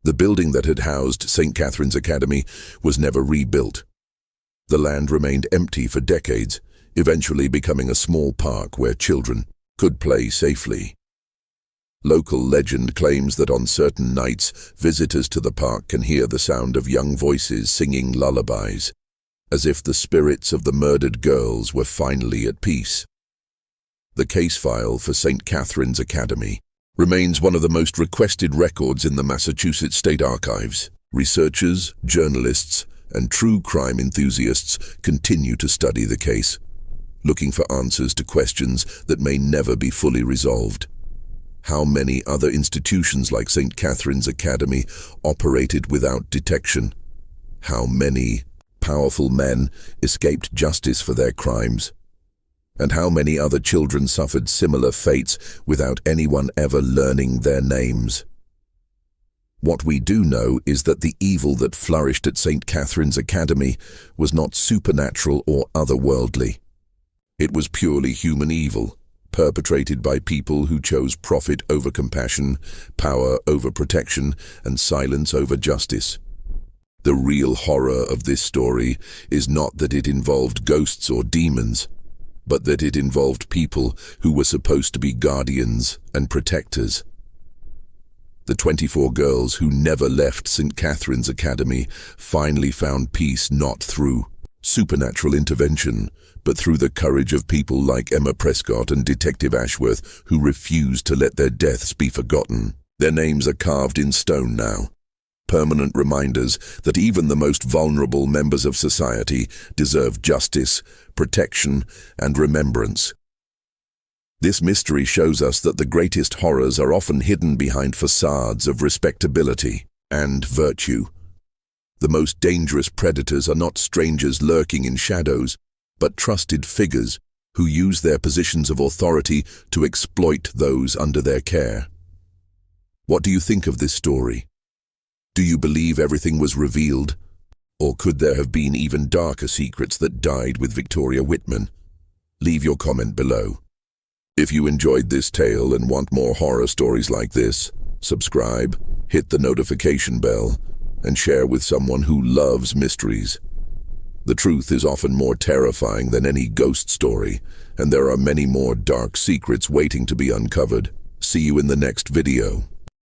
The building that had housed St. Catherine's Academy was never rebuilt. The land remained empty for decades, eventually becoming a small park where children could play safely. Local legend claims that on certain nights, visitors to the park can hear the sound of young voices singing lullabies, as if the spirits of the murdered girls were finally at peace. The case file for St. Catherine's Academy remains one of the most requested records in the Massachusetts State Archives. Researchers, journalists, and true crime enthusiasts continue to study the case, looking for answers to questions that may never be fully resolved. How many other institutions like St. Catherine's Academy operated without detection? How many powerful men escaped justice for their crimes? And how many other children suffered similar fates without anyone ever learning their names? What we do know is that the evil that flourished at St. Catherine's Academy was not supernatural or otherworldly. It was purely human evil, perpetrated by people who chose profit over compassion, power over protection, and silence over justice. The real horror of this story is not that it involved ghosts or demons, but that it involved people who were supposed to be guardians and protectors. The 24 girls who never left St. Catherine's Academy finally found peace not through supernatural intervention, but through the courage of people like Emma Prescott and Detective Ashworth, who refused to let their deaths be forgotten. Their names are carved in stone now, permanent reminders that even the most vulnerable members of society deserve justice, protection, and remembrance. This mystery shows us that the greatest horrors are often hidden behind facades of respectability and virtue. The most dangerous predators are not strangers lurking in shadows, but trusted figures who use their positions of authority to exploit those under their care. What do you think of this story? Do you believe everything was revealed? Or could there have been even darker secrets that died with Victoria Whitman? Leave your comment below. If you enjoyed this tale and want more horror stories like this, subscribe, hit the notification bell, and share with someone who loves mysteries. The truth is often more terrifying than any ghost story, and there are many more dark secrets waiting to be uncovered. See you in the next video.